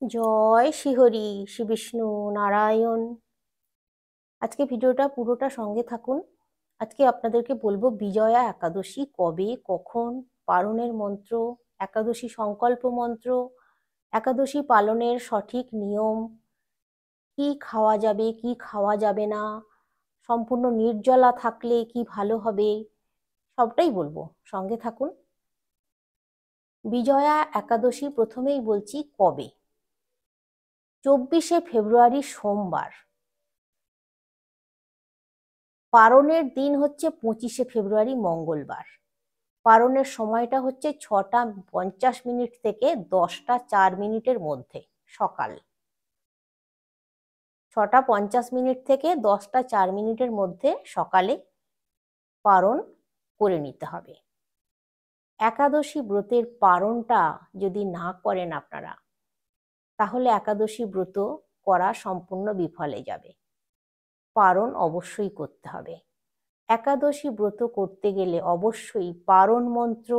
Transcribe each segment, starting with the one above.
জয় শ্রীহরি শ্রী বিষ্ণু নারায়ণ। আজকে ভিডিওটা পুরোটা সঙ্গে থাকুন। আজকে আপনাদেরকে বলবো বিজয়া একাদশী কবে কখন, পালনের মন্ত্র, একাদশী সংকল্প মন্ত্র, একাদশী পালনের সঠিক নিয়ম, কি খাওয়া যাবে কি খাওয়া যাবে না, সম্পূর্ণ নির্জলা থাকলে কি ভালো হবে, সবটাই বলবো, সঙ্গে থাকুন। বিজয়া একাদশী প্রথমেই বলছি কবে। 24শে ফেব্রুয়ারি সোমবার। পারণের দিন হচ্ছে 25শে ফেব্রুয়ারি মঙ্গলবার। পারণের সময়টা হচ্ছে 6টা 50 মিনিট থেকে 10টা 4 মিনিটের মধ্যে, সকাল 6টা 50 মিনিট থেকে 10টা 4 মিনিটের মধ্যে সকালে পারণ করে নিতে হবে। একাদশী ব্রতের পারণটা যদি না করেন আপনারা, তাহলে একাদশী ব্রত করা সম্পূর্ণ বিফলে যাবে। পারণ অবশ্যই করতে হবে। একাদশী ব্রত করতে গেলে অবশ্যই পারণ মন্ত্র,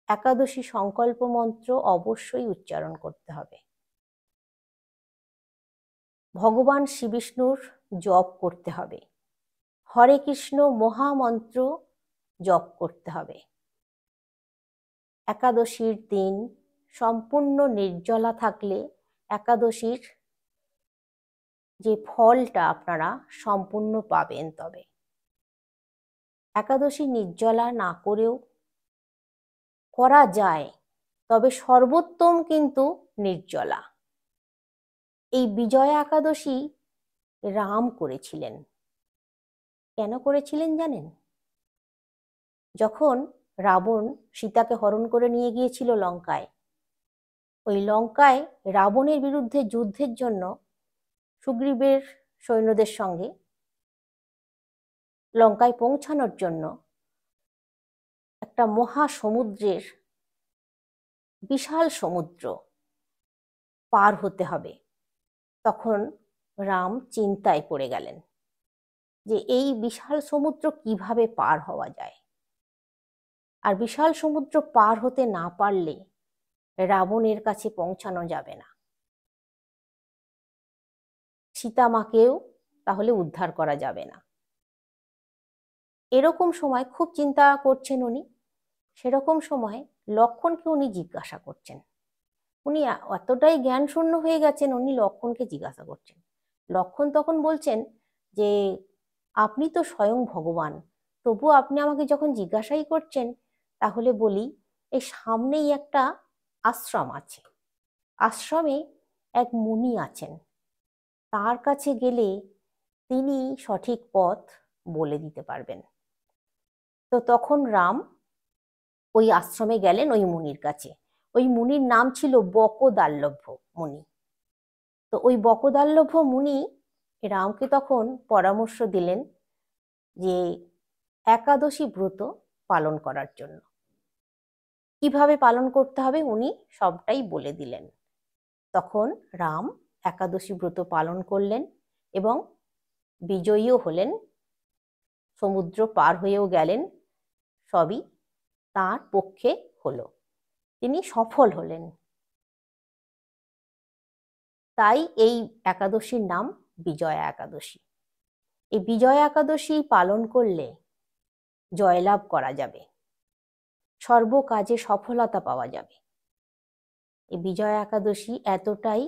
একাদশী সংকল্প মন্ত্র অবশ্যই উচ্চারণ করতে হবে। ভগবান শ্রীবিষ্ণুর জপ করতে হবে। হরে কৃষ্ণ মহামন্ত্র জপ করতে হবে। একাদশীর দিন সম্পূর্ণ নির্জলা থাকলে একাদশীর যে ফলটা আপনারা সম্পূর্ণ পাবেন। তবে একাদশী নির্জলা না করেও করা যায়, তবে সর্বোত্তম কিন্তু নির্জলা। এই বিজয়া একাদশী রাম করেছিলেন। কেন করেছিলেন জানেন? যখন রাবণ সীতাকে হরণ করে নিয়ে গিয়েছিল লঙ্কায়, ওই লঙ্কায় রাবণের বিরুদ্ধে যুদ্ধের জন্য সুগ্রীবের সৈন্যদের সঙ্গে লঙ্কায় পৌঁছানোর জন্য একটা মহাসমুদ্রের, বিশাল সমুদ্র পার হতে হবে। তখন রাম চিন্তায় পড়ে গেলেন যে এই বিশাল সমুদ্র কিভাবে পার হওয়া যায়। আর বিশাল সমুদ্র পার হতে না পারলে রাবণের কাছে পৌঁছানো যাবে না, সীতা মাকেও তাহলে উদ্ধার করা যাবে না। এরকম সময় খুব চিন্তা করছেন উনি। সেরকম সময় লক্ষ্মণকে উনি জিজ্ঞাসা করছেন। উনি এতটাই জ্ঞান শূন্য হয়ে গেছেন, উনি লক্ষ্মণকে জিজ্ঞাসা করছেন। লক্ষ্মণ তখন বলছেন যে আপনি তো স্বয়ং ভগবান, তবু আপনি আমাকে যখন জিজ্ঞাসাই করছেন, তাহলে বলি এই সামনেই একটা আশ্রম আছে। আশ্রমে এক মুনি আছেন, তার কাছে গেলে তিনি সঠিক পথ বলে দিতে পারবেন। তো তখন রাম ওই আশ্রমে গেলেন ওই মুনির কাছে। ওই মুনির নাম ছিল বকদাল্লভ্য মুনি। তো ওই বকদাল্লভ্য মুনি রামকে তখন পরামর্শ দিলেন যে একাদশী ব্রত পালন করার জন্য কিভাবে পালন করতে হবে উনি সবটাই বলে দিলেন। তখন রাম একাদশী ব্রত পালন করলেন এবং বিজয়ীও হলেন, সমুদ্র পার হয়েও গেলেন। সবই তার পক্ষে হলো, তিনি সফল হলেন। তাই এই একাদশীর নাম বিজয়া একাদশী। এই বিজয়া একাদশী পালন করলে জয়লাভ করা যাবে, সর্বকাজে সফলতা পাওয়া যাবে। এই বিজয়া একাদশী এতটাই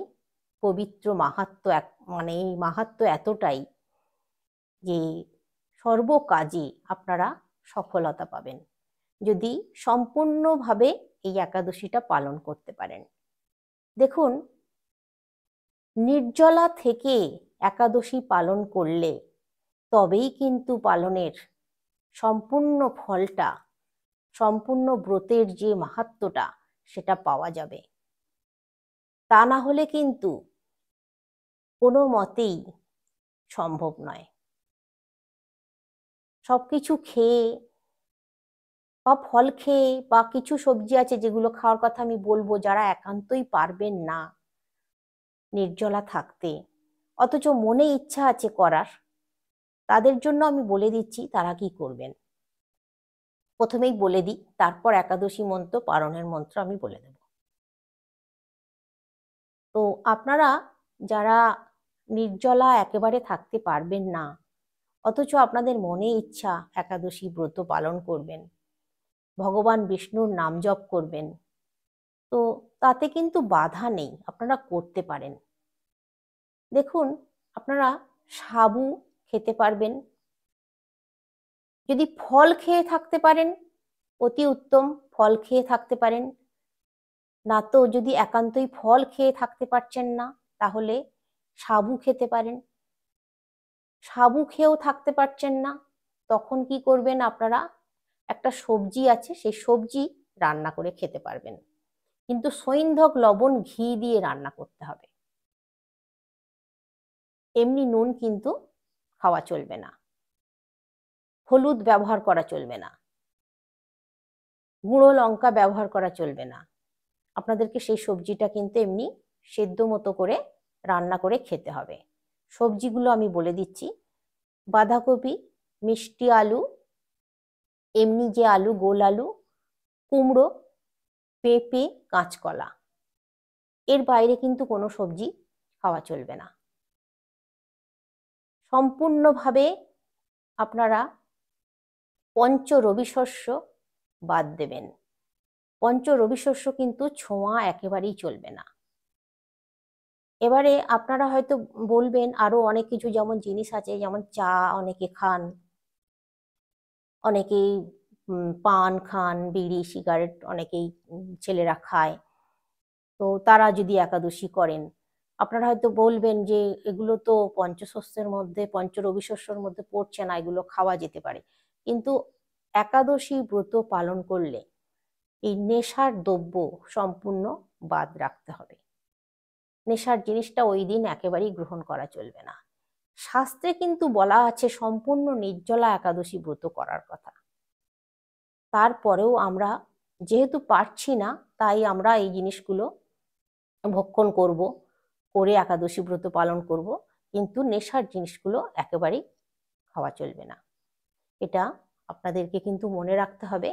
পবিত্র, মাহাত্ম্য মানে এই মাহাত্ম্য এতটাই যে সর্বকাজে আপনারা সফলতা পাবেন যদি সম্পূর্ণভাবে এই একাদশীটা পালন করতে পারেন। দেখুন, নির্জলা থেকে একাদশী পালন করলে তবেই কিন্তু পালনের সম্পূর্ণ ফলটা, সম্পূর্ণ ব্রতের যে মাহাত্ম্যটা সেটা পাওয়া যাবে। তা না হলে কিন্তু কোনো মতেই সম্ভব নয়। সবকিছু খেয়ে বা ফল খেয়ে বা কিছু সবজি আছে যেগুলো খাওয়ার কথা আমি বলবো, যারা একান্তই পারবেন না নির্জলা থাকতে, অথচ মনে ইচ্ছা আছে করার, তাদের জন্য আমি বলে দিচ্ছি তারা কি করবেন। প্রথমেই বলে দিই, তারপর একাদশী মন্ত্র পারণের মন্ত্র আমি বলে দেব। তো আপনারা যারা নির্জলা একেবারে থাকতে পারবেন না, অথচ আপনাদের মনে ইচ্ছা একাদশী ব্রত পালন করবেন, ভগবান বিষ্ণুর নাম জপ করবেন, তো তাতে কিন্তু বাধা নেই, আপনারা করতে পারেন। দেখুন, আপনারা সাবু খেতে পারবেন। যদি ফল খেয়ে থাকতে পারেন অতি উত্তম, ফল খেয়ে থাকতে পারেন। না তো যদি একান্তই ফল খেয়ে থাকতে পারছেন না, তাহলে সাবু খেতে পারেন। সাবু খেয়েও থাকতে পারছেন না, তখন কি করবেন আপনারা, একটা সবজি আছে, সেই সবজি রান্না করে খেতে পারবেন, কিন্তু সৈন্ধব লবণ ঘি দিয়ে রান্না করতে হবে। এমনি নুন কিন্তু খাওয়া চলবে না, হলুদ ব্যবহার করা চলবে না, গুঁড়ো লঙ্কা ব্যবহার করা চলবে না। আপনাদেরকে সেই সবজিটা কিন্তু এমনি সেদ্ধ মতো করে রান্না করে খেতে হবে। সবজিগুলো আমি বলে দিচ্ছি: বাঁধাকপি, মিষ্টি আলু, এমনি যে আলু, গোল আলু, কুমড়ো, পেঁপে, কাঁচকলা। এর বাইরে কিন্তু কোনো সবজি খাওয়া চলবে না। সম্পূর্ণভাবে আপনারা পঞ্চ রবি শস্য বাদ দেবেন। পঞ্চ রবি শস্য কিন্তু ছোঁয়া একেবারেই চলবে না। এবারে আপনারা হয়তো বলবেন আরো অনেক কিছু, যেমন জিনিস আছে, যেমন চা অনেকে খান, অনেকেই পান খান, বিড়ি সিগারেট অনেকেই ছেলেরা খায়। তো তারা যদি একাদশী করেন, আপনারা হয়তো বলবেন যে এগুলো তো পঞ্চশস্যের মধ্যে, পঞ্চ রবি শস্যের মধ্যে পড়ছে না, এগুলো খাওয়া যেতে পারে। কিন্তু একাদশী ব্রত পালন করলে এই নেশার দ্রব্য সম্পূর্ণ বাদ রাখতে হবে। নেশার জিনিসটা ওই দিন একেবারেই গ্রহণ করা চলবে না। শাস্ত্রে কিন্তু বলা আছে সম্পূর্ণ নির্জলা একাদশী ব্রত করার কথা। তারপরেও আমরা যেহেতু পারছি না, তাই আমরা এই জিনিসগুলো ভক্ষণ করব, করে একাদশী ব্রত পালন করব, কিন্তু নেশার জিনিসগুলো একেবারেই খাওয়া চলবে না। এটা আপনাদেরকে কিন্তু মনে রাখতে হবে।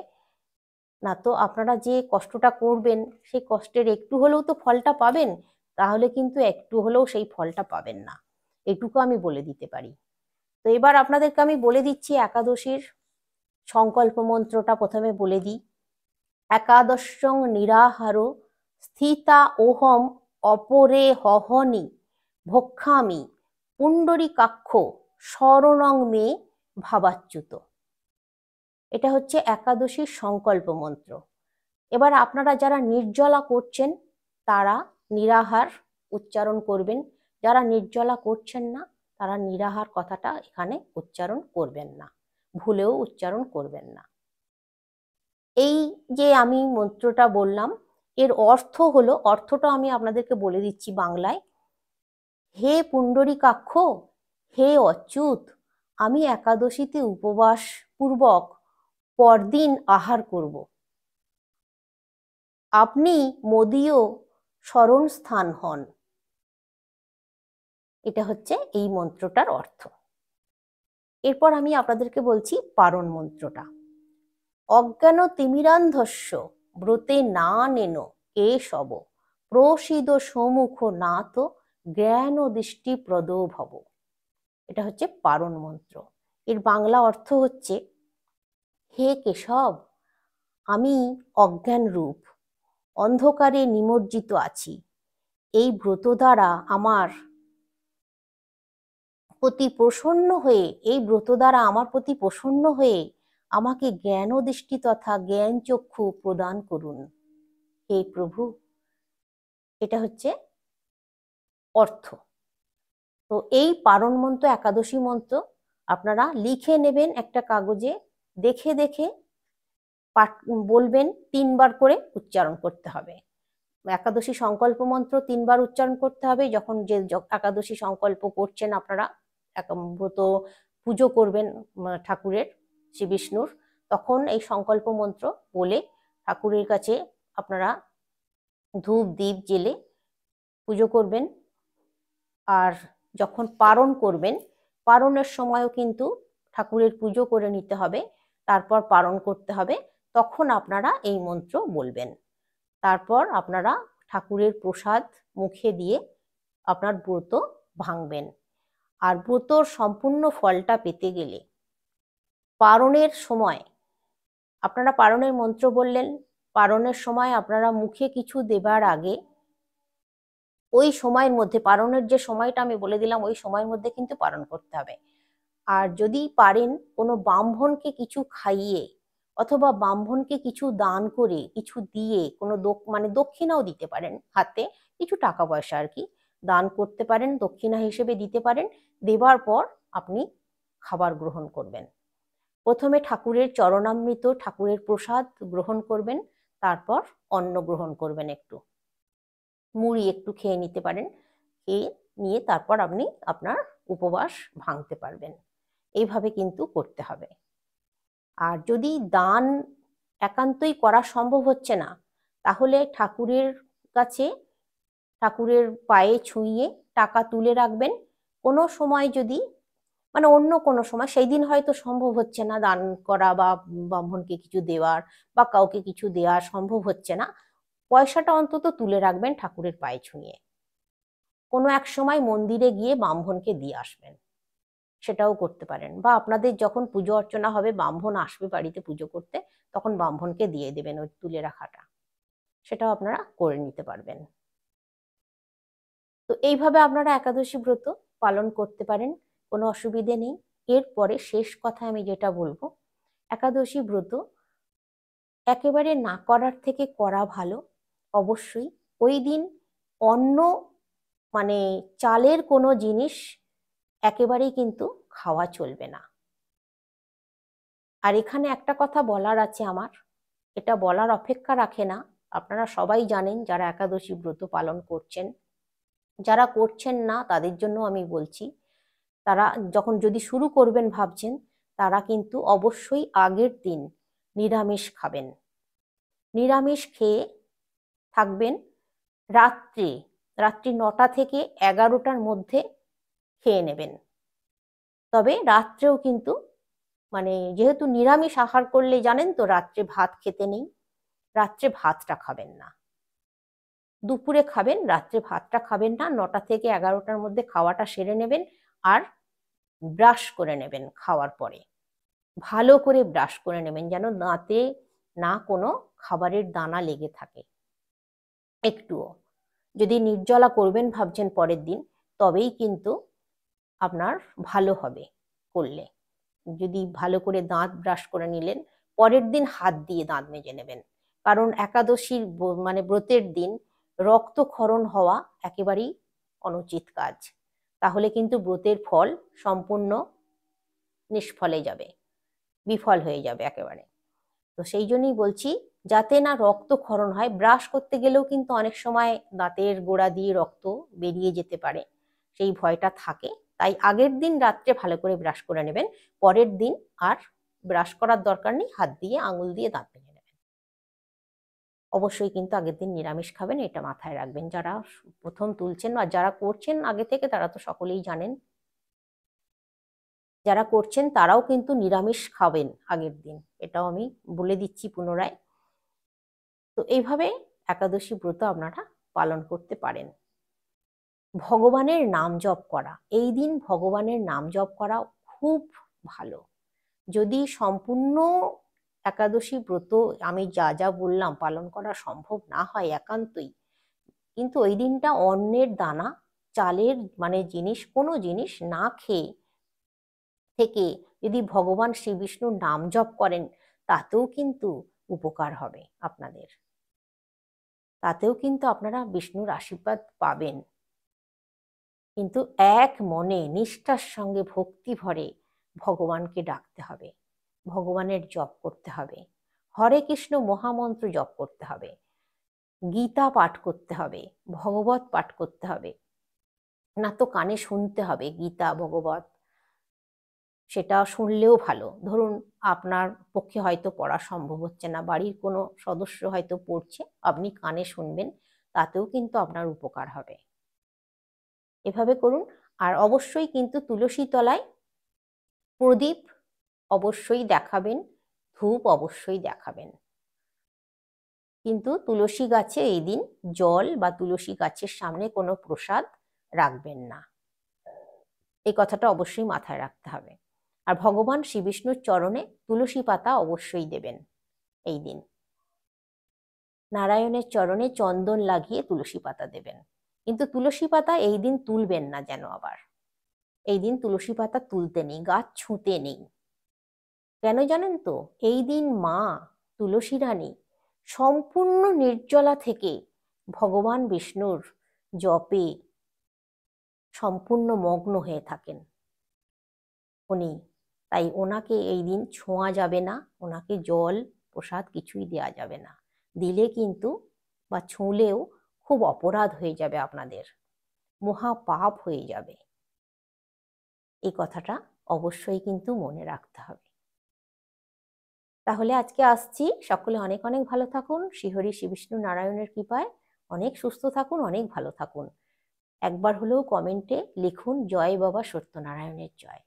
না তো আপনারা যে কষ্টটা করবেন, সেই কষ্টের একটু হলেও তো ফলটা পাবেন, তাহলে কিন্তু একটু হলেও সেই ফলটা পাবেন না, এটুকু আমি বলে দিতে পারি। তো এবার আপনাদেরকে আমি বলে দিচ্ছি একাদশীর সংকল্প মন্ত্রটা প্রথমে বলে দিই। একাদশং নিরাহার স্থিতা ওহম অপরে হহনি ভক্ষামি পুণ্ডরীকাক্ষ শরণং মে ভাবাচ্যুত। এটা হচ্ছে একাদশীর সংকল্প মন্ত্র। এবার আপনারা যারা নির্জলা করছেন তারা নিরাহার উচ্চারণ করবেন, যারা নির্জলা করছেন না তারা নিরাহার কথাটা এখানে উচ্চারণ করবেন না, ভুলেও উচ্চারণ করবেন না। এই যে আমি মন্ত্রটা বললাম, এর অর্থ হলো, অর্থটা আমি আপনাদেরকে বলে দিচ্ছি বাংলায়। হে পুণ্ডরীকাক্ষ, হে অচ্যুত, আমি একাদশীতে উপবাস পূর্বক পরদিন আহার করব। আপনি মদীয় শরণ স্থান হন। এটা হচ্ছে এই মন্ত্রটার অর্থ। এরপর আমি আপনাদেরকে বলছি পারণ মন্ত্রটা। অজ্ঞান তিমিরান্ধস্য ব্রতে না নেন কেশব প্রসিদ সম্মুখ নাথ জ্ঞান দৃষ্টি প্রদ ভব। এটা হচ্ছে পারণ মন্ত্র। এর বাংলা অর্থ হচ্ছে, হে কেশব, আমি অজ্ঞান রূপ অন্ধকারে নিমজ্জিত আছি। এই ব্রত দ্বারা আমার প্রতি প্রসন্ন হয়ে, এই ব্রত দ্বারা আমার প্রতি প্রসন্ন হয়ে আমাকে জ্ঞান দৃষ্টি তথা জ্ঞান চক্ষু প্রদান করুন, হে প্রভু। এটা হচ্ছে অর্থ। তো এই পারণ মন্ত্র, একাদশী মন্ত্র আপনারা লিখে নেবেন একটা কাগজে, দেখে দেখে পাঠ বলবেন, 3বার করে উচ্চারণ করতে হবে। একাদশী সংকল্প মন্ত্র 3বার উচ্চারণ করতে হবে। যখন যে একাদশী সংকল্প করছেন আপনারা, ব্রত পুজো করবেন ঠাকুরের, শ্রী বিষ্ণুর, তখন এই সংকল্প মন্ত্র বলে ঠাকুরের কাছে আপনারা ধূপ দীপ জ্বেলে পুজো করবেন। আর যখন পারণ করবেন, পারণের সময়ও কিন্তু ঠাকুরের পুজো করে নিতে হবে, তারপর পারণ করতে হবে। তখন আপনারা এই মন্ত্র বলবেন। তারপর আপনারা ঠাকুরের প্রসাদ মুখে দিয়ে আপনার ব্রত ভাঙবেন। আর ব্রতর সম্পূর্ণ ফলটা পেতে গেলে পারণের সময় আপনারা পারণের মন্ত্র বললেন, পারণের সময় আপনারা মুখে কিছু দেবার আগে ওই সময়ের মধ্যে, পারণের যে সময়টা আমি বলে দিলাম ওই সময়ের মধ্যে কিন্তু পারণ করতে হবে। আর যদি পারেন কোনো ব্রাহ্মণকে কিছু খাইয়ে অথবা ব্রাহ্মণকে কিছু দান করে কিছু দিয়ে কোনো মানে দক্ষিণাও দিতে পারেন, হাতে কিছু টাকা পয়সা আর কি দান করতে পারেন, দক্ষিণা হিসেবে দিতে পারেন। দেবার পর আপনি খাবার গ্রহণ করবেন। প্রথমে ঠাকুরের চরণামৃত, ঠাকুরের প্রসাদ গ্রহণ করবেন, তারপর অন্ন গ্রহণ করবেন, একটু মুড়ি একটু খেয়ে নিতে পারেন। খেয়ে নিয়ে তারপর আপনি আপনার উপবাস ভাঙতে পারবেন। এইভাবে কিন্তু করতে হবে। আর যদি দান একান্তই করা সম্ভব হচ্ছে না, তাহলে ঠাকুরের কাছে ঠাকুরের পায়ে ছুঁয়ে টাকা তুলে রাখবেন। কোনো সময় যদি মানে অন্য কোনো সময়, সেই দিন হয়তো সম্ভব হচ্ছে না দান করা বা ব্রাহ্মণকে কিছু দেওয়ার বা কাউকে কিছু দেওয়া সম্ভব হচ্ছে না, পয়সাটা অন্তত তুলে রাখবেন ঠাকুরের পায়ে ছুঁয়ে। কোনো এক সময় মন্দিরে গিয়ে ব্রাহ্মণকে দিয়ে আসবেন, সেটাও করতে পারেন। বা আপনাদের যখন পুজো অর্চনা হবে, ব্রাহ্মণ আসবে বাড়িতে পুজো করতে, তখন ব্রাহ্মণকে দিয়ে দেবেন ওই তুলে রাখাটা, সেটাও আপনারা করে নিতে পারবেন। তো এইভাবে আপনারা একাদশী ব্রত পালন করতে পারেন, কোনো অসুবিধে নেই। এরপরে শেষ কথা আমি যেটা বলবো, একাদশী ব্রত একেবারে না করার থেকে করা ভালো। অবশ্যই ওই দিন অন্ন মানে চালের কোনো জিনিস একেবারেই কিন্তু খাওয়া চলবে না। আর এখানে একটা কথা বলার আছে আমার, এটা বলার অপেক্ষা রাখে না। আপনারা সবাই জানেন যারা একাদশী ব্রত পালন করছেন, যারা করছেন না তাদের জন্য আমি বলছি, তারা যখন যদি শুরু করবেন ভাবছেন, তারা কিন্তু অবশ্যই আগের দিন নিরামিষ খাবেন। নিরামিষ খেয়ে থাকবেন রাত্রি 9টা থেকে 11টার মধ্যে খেয়ে নেবেন। তবে রাত্রেও কিন্তু মানে যেহেতু নিরামিষ আহার করলে জানেন তো রাত্রে ভাত খেতে নেই, রাত্রে ভাতটা খাবেন না। দুপুরে খাবেন, রাত্রে ভাতটা খাবেন না। 9টা থেকে 11টার মধ্যে খাওয়াটা সেরে নেবেন। আর ব্রাশ করে নেবেন খাওয়ার পরে, ভালো করে ব্রাশ করে নেবেন যেন দাঁতে না কোনো খাবারের দানা লেগে থাকে একটুও। যদি নির্জলা করবেন ভাবছেন পরের দিন, তবেই কিন্তু আপনার ভালো হবে করলে। যদি ভালো করে দাঁত ব্রাশ করে নিলেন, পরের দিন হাত দিয়ে দাঁত মেজে নেবেন। কারণ একাদশীর মানে ব্রতের দিন রক্তক্ষরণ হওয়া একেবারেই অনুচিত কাজ। তাহলে কিন্তু ব্রতের ফল সম্পূর্ণ নিষ্ফলে যাবে, বিফল হয়ে যাবে একেবারে। তো সেই জন্যই বলছি, যাতে না রক্তক্ষরণ হয়। ব্রাশ করতে গেলেও কিন্তু অনেক সময় দাঁতের গোড়া দিয়ে রক্ত বেরিয়ে যেতে পারে, সেই ভয়টা থাকে। তাই আগের দিন রাত্রে ভালো করে ব্রাশ করে নেবেন, পরের দিন আর ব্রাশ করার দরকার নেই, হাত দিয়ে আঙুল দিয়ে দাঁত মেজে নেবেন। অবশ্যই কিন্তু আগের দিন নিরামিষ খাবেন, এটা মাথায় রাখবেন। যারা প্রথম তুলছেন আর যারা করছেন আগে থেকে তারা তো সকলেই জানেন, যারা করছেন তারাও কিন্তু নিরামিষ খাবেন আগের দিন, এটাও আমি বলে দিচ্ছি পুনরায়। তো এইভাবে একাদশী ব্রত আপনারা পালন করতে পারেন। ভগবানের নাম জপ করা, এই দিন ভগবানের নাম জপ করা খুব ভালো। যদি সম্পূর্ণ একাদশী ব্রত আমি যা যা বললাম পালন করা সম্ভব না হয় একান্তই, কিন্তু ওই দিনটা অন্নের দানা, চালের মানে জিনিস, কোনো জিনিস না খেয়ে থেকে যদি ভগবান শ্রী বিষ্ণুর নাম জপ করেন, তাতেও কিন্তু উপকার হবে আপনাদের, তাতেও কিন্তু আপনারা বিষ্ণুর আশীর্বাদ পাবেন। কিন্তু এক মনে নিষ্ঠার সঙ্গে ভক্তি ভরে ভগবানকে ডাকতে হবে, ভগবানের জপ করতে হবে, হরে কৃষ্ণ মহামন্ত্র জপ করতে হবে, গীতা পাঠ করতে হবে, ভগবত পাঠ করতে হবে। না তো কানে শুনতে হবে গীতা ভগবত, সেটা শুনলেও ভালো। ধরুন আপনার পক্ষে হয়তো পড়া সম্ভব হচ্ছে না, বাড়ির কোনো সদস্য হয়তো পড়ছে, আপনি কানে শুনবেন, তাতেও কিন্তু আপনার উপকার হবে। এভাবে করুন। আর অবশ্যই কিন্তু তুলসী তলায় প্রদীপ অবশ্যই দেখাবেন, ধূপ অবশ্যই দেখাবেন। কিন্তু তুলসী গাছে এই দিন জল বা তুলসী গাছের সামনে কোনো প্রসাদ রাখবেন না, এই কথাটা অবশ্যই মাথায় রাখতে হবে। আর ভগবান শ্রী বিষ্ণুর চরণে তুলসী পাতা অবশ্যই দেবেন এই দিন। নারায়ণের চরণে চন্দন লাগিয়ে তুলসী পাতা দেবেন, কিন্তু তুলসী পাতা এই দিন তুলবেন না যেন। আবার এই দিন তুলসী পাতা তুলতে নেই, গাছ ছুঁতে নেই। কেন জানেন তো? এই দিন মা তুলসী রানী সম্পূর্ণ নির্জলা থেকে ভগবান বিষ্ণুর জপে সম্পূর্ণ মগ্ন হয়ে থাকেন উনি। তাই ওনাকে এই দিন ছোঁয়া যাবে না, ওনাকে জল প্রসাদ কিছুই দেওয়া যাবে না। দিলে কিন্তু বা ছুঁলেও খুব অপরাধ হয়ে যাবে, আপনাদের মহা পাপ হয়ে যাবে। এই কথাটা অবশ্যই কিন্তু মনে রাখতে হবে। তাহলে আজকে আসছি, সকলে অনেক অনেক ভালো থাকুন, শ্রীহরি শ্রী বিষ্ণু নারায়ণের কৃপায় অনেক সুস্থ থাকুন, অনেক ভালো থাকুন। একবার হলেও কমেন্টে লিখুন জয় বাবা সত্যনারায়ণের জয়।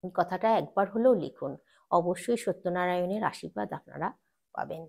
এই কথাটা একবার হলেও লিখুন, অবশ্যই সত্যনারায়ণের আশীর্বাদ আপনারা পাবেন।